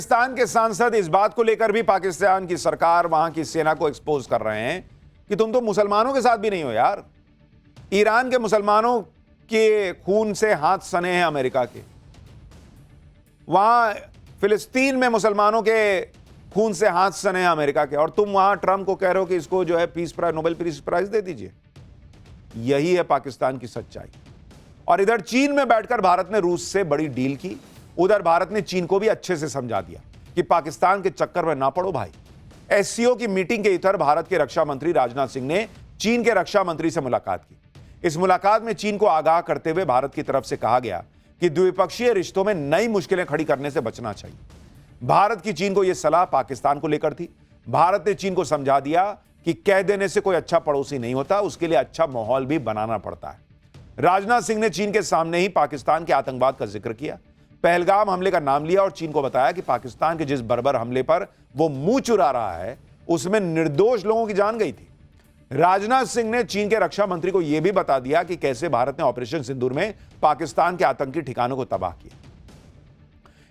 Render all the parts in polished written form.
पाकिस्तान के सांसद इस बात को लेकर भी पाकिस्तान की सरकार, वहां की सेना को एक्सपोज कर रहे हैं कि तुम तो मुसलमानों के साथ भी नहीं हो यार। ईरान के मुसलमानों के खून से हाथ सने हैं अमेरिका के। वहां फिलिस्तीन में मुसलमानों के खून से हाथ सने हैं अमेरिका के, और तुम वहां ट्रंप को कह रहे हो कि इसको जो है peace prize, Nobel peace prize दे दीजिए। यही है पाकिस्तान की सच्चाई। और इधर चीन में बैठकर भारत ने रूस से बड़ी डील की। उधर भारत ने चीन को भी अच्छे से समझा दिया कि पाकिस्तान के चक्कर में ना पड़ो भाई। एससीओ की मीटिंग के इतर भारत के रक्षा मंत्री राजनाथ सिंह ने चीन के रक्षा मंत्री से मुलाकात की। इस मुलाकात में चीन को आगाह करते हुए भारत की तरफ से कहा गया कि द्विपक्षीय रिश्तों में नई मुश्किलें खड़ी करने से बचना चाहिए। भारत की चीन को यह सलाह पाकिस्तान को लेकर थी। भारत ने चीन को समझा दिया कि कह देने से कोई अच्छा पड़ोसी नहीं होता, उसके लिए अच्छा माहौल भी बनाना पड़ता है। राजनाथ सिंह ने चीन के सामने ही पाकिस्तान के आतंकवाद का जिक्र किया, पहलगाम हमले का नाम लिया और चीन को बताया कि पाकिस्तान के जिस बर्बर हमले पर वो मुंह चुरा रहा है उसमें निर्दोष लोगों की जान गई थी। राजनाथ सिंह ने चीन के रक्षा मंत्री को यह भी बता दिया कि कैसे भारत ने ऑपरेशन सिंदूर में पाकिस्तान के आतंकी ठिकानों को तबाह किया।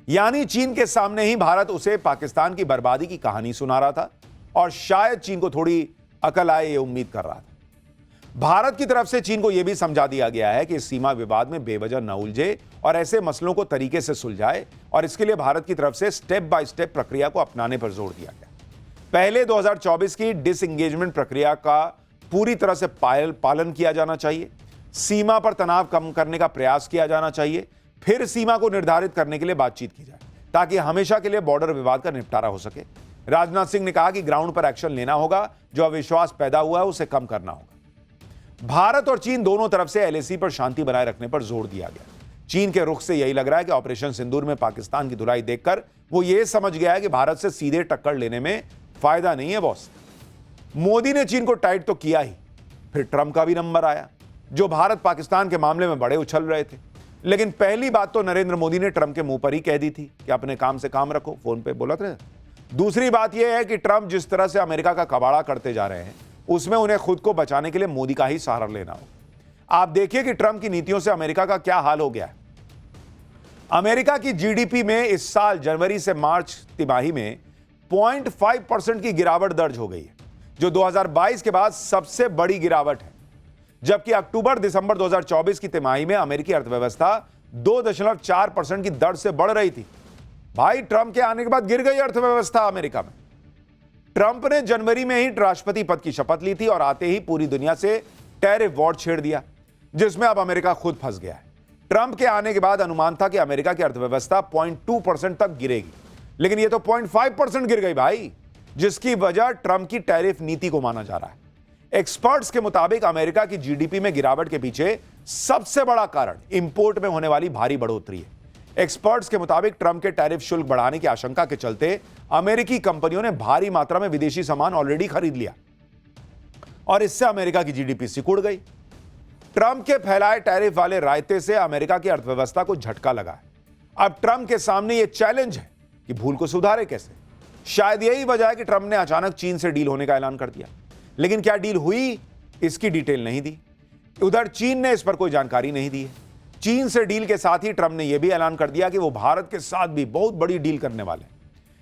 यानी चीन के सामने ही भारत उसे पाकिस्तान की बर्बादी की कहानी सुना रहा था, और शायद चीन को थोड़ी अकल आए ये उम्मीद कर रहा था। भारत की तरफ से चीन को यह भी समझा दिया गया है कि इस सीमा विवाद में बेवजह न उलझे और ऐसे मसलों को तरीके से सुलझाए, और इसके लिए भारत की तरफ से स्टेप बाय स्टेप प्रक्रिया को अपनाने पर जोर दिया गया। पहले 2024 की डिसएंगेजमेंट प्रक्रिया का पूरी तरह से पालन किया जाना चाहिए। सीमा पर तनाव कम करने का प्रयास किया जाना चाहिए। फिर सीमा को निर्धारित करने के लिए बातचीत की जाए ताकि हमेशा के लिए बॉर्डर विवाद का निपटारा हो सके। राजनाथ सिंह ने कहा कि ग्राउंड पर एक्शन लेना होगा, जो अविश्वास पैदा हुआ है उसे कम करना होगा। भारत और चीन दोनों तरफ से एलएसी पर शांति बनाए रखने पर जोर दिया गया। चीन के रुख से यही लग रहा है कि ऑपरेशन सिंदूर में पाकिस्तान की धुलाई देखकर वो ये समझ गया है कि भारत से सीधे टक्कर लेने में फायदा नहीं है बॉस। मोदी ने चीन को टाइट तो किया ही, फिर ट्रंप का भी नंबर आया, जो भारत पाकिस्तान के मामले में बड़े उछल रहे थे। लेकिन पहली बात तो नरेंद्र मोदी ने ट्रंप के मुंह पर ही कह दी थी कि अपने काम से काम रखो, फोन पे बोला था। दूसरी बात यह है कि ट्रंप जिस तरह से अमेरिका का कबाड़ा करते जा रहे हैं उसमें उन्हें खुद को बचाने के लिए मोदी का ही सहारा लेना हो। आप देखिए कि ट्रंप की नीतियों से अमेरिका का क्या हाल हो गया है। अमेरिका की जीडीपी में इस साल जनवरी से मार्च तिमाही में 0.5% की गिरावट दर्ज हो गई है, जो 2022 के बाद सबसे बड़ी गिरावट है। जबकि अक्टूबर दिसंबर 2024 की तिमाही में अमेरिकी अर्थव्यवस्था 2.4% की दर से बढ़ रही थी। भाई ट्रंप के आने के बाद गिर गई अर्थव्यवस्था अमेरिका में। ट्रंप ने जनवरी में ही राष्ट्रपति पद की शपथ ली थी और आते ही पूरी दुनिया से टैरिफ वॉर छेड़ दिया, जिसमें अब अमेरिका खुद फंस गया है। ट्रंप के आने के बाद अनुमान था कि अमेरिका की अर्थव्यवस्था 0.2% तक गिरेगी, लेकिन यह तो 0.5% गिर गई भाई, जिसकी वजह ट्रंप की टैरिफ नीति को माना जा रहा है। एक्सपर्ट्स के मुताबिक अमेरिका की जीडीपी में गिरावट के पीछे सबसे बड़ा कारण इंपोर्ट में होने वाली भारी बढ़ोतरी है। एक्सपर्ट्स के मुताबिक ट्रंप के टैरिफ शुल्क बढ़ाने की आशंका के चलते अमेरिकी कंपनियों ने भारी मात्रा में विदेशी सामान ऑलरेडी खरीद लिया, और इससे अमेरिका की जीडीपी सिकुड़ गई। ट्रंप के फैलाए टैरिफ वाले रायते से अमेरिका की अर्थव्यवस्था को झटका लगा है। अब ट्रंप के सामने यह चैलेंज है कि भूल को सुधारे कैसे। शायद यही वजह है कि ट्रंप ने अचानक चीन से डील होने का ऐलान कर दिया, लेकिन क्या डील हुई इसकी डिटेल नहीं दी। उधर चीन ने इस पर कोई जानकारी नहीं दी है। चीन से डील के साथ ही ट्रंप ने यह भी ऐलान कर दिया कि वो भारत के साथ भी बहुत बड़ी डील करने वाले हैं।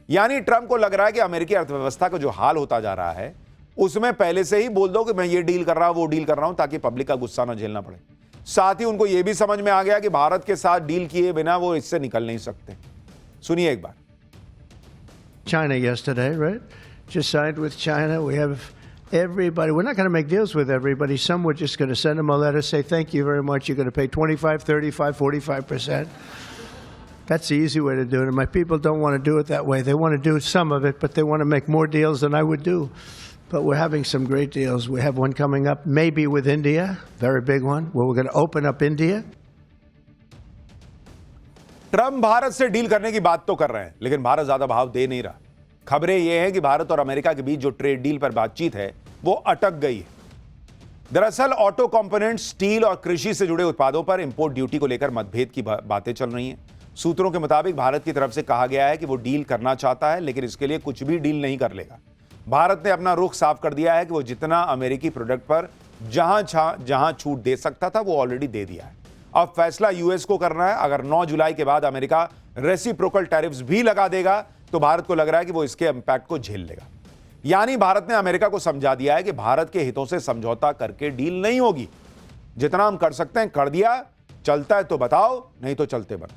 यानी ट्रंप को लग रहा है कि अमेरिकी अर्थव्यवस्था का जो हाल होता जा रहा है उसमें पहले से ही बोल दो कि मैं ये डील कर रहा हूं, वो डील कर रहा हूं, ताकि पब्लिक का गुस्सा ना झेलना पड़े। साथ ही उनको यह भी समझ में आ गया कि भारत के साथ डील किए बिना वो इससे निकल नहीं सकते। सुनिए एक बार। China yesterday, right? Just signed with China. We have everybody. We're not going to make deals with everybody. Some we're just going to send them a letter, say thank you very much. You're going to pay 25, 35, 45%. That's the easy way to do it. And my people don't want to do it that way. They want to do some of it, but they want to make more deals than I would do. But we're having some great deals. We have one coming up, maybe with India, very big one, where we're going to open up India. Trump Bharat से deal करने की बात तो कर रहे हैं, लेकिन भारत ज्यादा भाव दे नहीं रहा। खबरें यह हैं कि भारत और अमेरिका के बीच जो ट्रेड डील पर बातचीत है वो अटक गई है। दरअसल ऑटो कंपोनेंट, स्टील और कृषि से जुड़े उत्पादों पर इंपोर्ट ड्यूटी को लेकर मतभेद की बातें चल रही हैं। सूत्रों के मुताबिक भारत की तरफ से कहा गया है कि वो डील करना चाहता है, लेकिन इसके लिए कुछ भी डील नहीं कर लेगा। भारत ने अपना रुख साफ कर दिया है कि वो जितना अमेरिकी प्रोडक्ट पर जहां छूट दे सकता था वो ऑलरेडी दे दिया है। अब फैसला यूएस को करना है। अगर 9 जुलाई के बाद अमेरिका रेसिप्रोकल टैरिफ्स भी लगा देगा तो भारत को लग रहा है कि वो इसके इंपैक्ट को झेल लेगा। यानी भारत ने अमेरिका को समझा दिया है कि भारत के हितों से समझौता करके डील नहीं होगी। जितना हम कर सकते हैं कर दिया, चलता है तो बताओ, नहीं तो चलते बनो।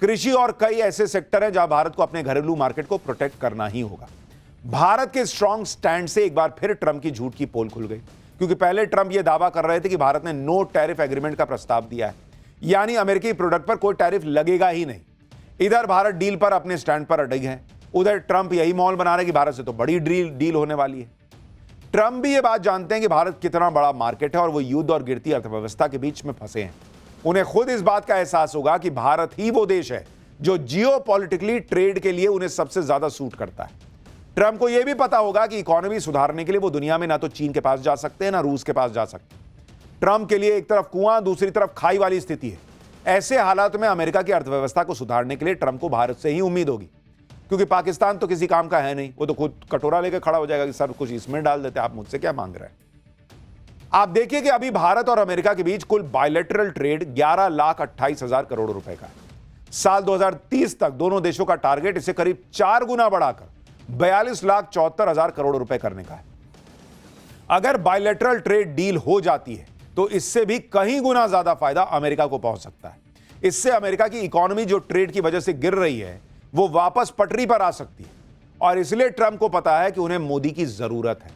कृषि और कई ऐसे सेक्टर हैं जहां भारत को अपने घरेलू मार्केट को प्रोटेक्ट करना ही होगा। भारत के स्ट्रांग स्टैंड से एक बार फिर ट्रंप की झूठ की पोल खुल गई, क्योंकि पहले ट्रंप यह दावा कर रहे थे कि भारत ने नो टैरिफ एग्रीमेंट का प्रस्ताव दिया है, यानी अमेरिकी प्रोडक्ट पर कोई टैरिफ लगेगा ही नहीं। इधर भारत डील पर अपने स्टैंड पर अड़े हैं, उधर ट्रंप यही माहौल बना रहे कि भारत से तो बड़ी डील होने वाली है। ट्रंप भी ये बात जानते हैं कि भारत कितना बड़ा मार्केट है और वो युद्ध और गिरती अर्थव्यवस्था के बीच में फंसे हैं। उन्हें खुद इस बात का एहसास होगा कि भारत ही वो देश है जो जियोपॉलिटिकली ट्रेड के लिए उन्हें सबसे ज्यादा सूट करता है। ट्रंप को यह भी पता होगा कि इकोनॉमी सुधारने के लिए वो दुनिया में ना तो चीन के पास जा सकते हैं ना रूस के पास जा सकते। ट्रंप के लिए एक तरफ कुआं दूसरी तरफ खाई वाली स्थिति है। ऐसे हालात में अमेरिका की अर्थव्यवस्था को सुधारने के लिए ट्रंप को भारत से ही उम्मीद होगी, क्योंकि पाकिस्तान तो किसी काम का है नहीं। वो तो खुद कटोरा लेकर खड़ा हो जाएगा कि सर कुछ इसमें डाल देते, आप मुझसे क्या मांग रहे हैं। आप देखिए कि अभी भारत और अमेरिका के बीच कुल बायलैटरल ट्रेड 11,28,000 करोड़ रुपए का है। साल 2030 तक दोनों देशों का टारगेट इसे करीब 4 गुना बढ़ाकर 42,74,000 करोड़ रुपए करने का है। अगर बायलैटरल ट्रेड डील हो जाती है तो इससे भी कहीं गुना ज्यादा फायदा अमेरिका को पहुंच सकता है। इससे अमेरिका की इकोनॉमी जो ट्रेड की वजह से गिर रही है वो वापस पटरी पर आ सकती है। और इसलिए ट्रंप को पता है कि उन्हें मोदी की जरूरत है।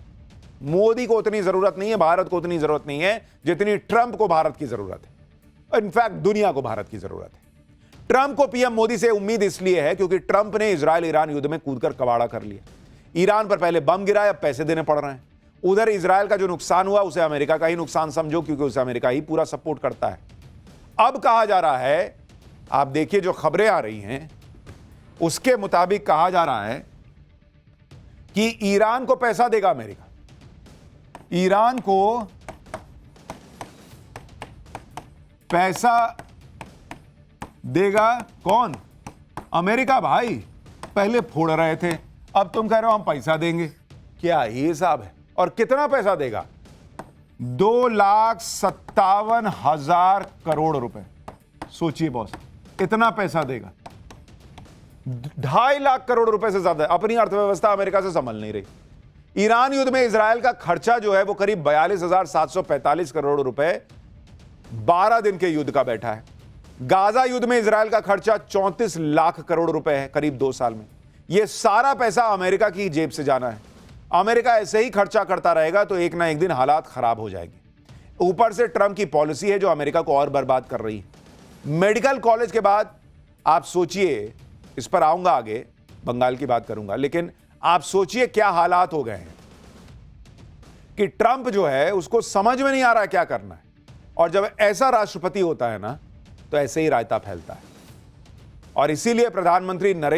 मोदी को उतनी जरूरत नहीं है, भारत को उतनी जरूरत नहीं है जितनी ट्रंप को भारत की जरूरत है। इनफैक्ट दुनिया को भारत की जरूरत है। ट्रंप को पीएम मोदी से उम्मीद इसलिए है क्योंकि ट्रंप ने इजरायल ईरान युद्ध में कूदकर कबाड़ा कर लिया। ईरान पर पहले बम गिराए, अब पैसे देने पड़ रहे हैं। उधर इजरायल का जो नुकसान हुआ उसे अमेरिका का ही नुकसान समझो, क्योंकि उसे अमेरिका ही पूरा सपोर्ट करता है। अब कहा जा रहा है, आप देखिए जो खबरें आ रही हैं उसके मुताबिक कहा जा रहा है कि ईरान को पैसा देगा अमेरिका। ईरान को पैसा देगा कौन? अमेरिका। भाई पहले फोड़ रहे थे, अब तुम कह रहे हो हम पैसा देंगे। क्या ये हिसाब है? और कितना पैसा देगा? 2,57,000 करोड़ रुपए। सोचिए बॉस, इतना पैसा देगा। 2.5 लाख करोड़ रुपए से ज्यादा। अपनी अर्थव्यवस्था अमेरिका से संभल नहीं रही। ईरान युद्ध में इजरायल का खर्चा जो है वो करीब 42,745 करोड़ रुपए 12 दिन के युद्ध का बैठा है। गाजा युद्ध में इजरायल का खर्चा 34 लाख करोड़ रुपए है करीब 2 साल में। यह सारा पैसा अमेरिका की जेब से जाना है। अमेरिका ऐसे ही खर्चा करता रहेगा तो एक ना एक दिन हालात खराब हो जाएंगे। ऊपर से ट्रंप की पॉलिसी है जो अमेरिका को और बर्बाद कर रही है। मेडिकल कॉलेज के बाद आप सोचिए, इस पर आऊंगा आगे, बंगाल की बात करूंगा, लेकिन आप सोचिए क्या हालात हो गए हैं कि ट्रंप जो है उसको समझ में नहीं आ रहा क्या करना है। और जब ऐसा राष्ट्रपति होता है ना तो ऐसे ही रायता फैलता है। और इसीलिए प्रधानमंत्री नरेंद्र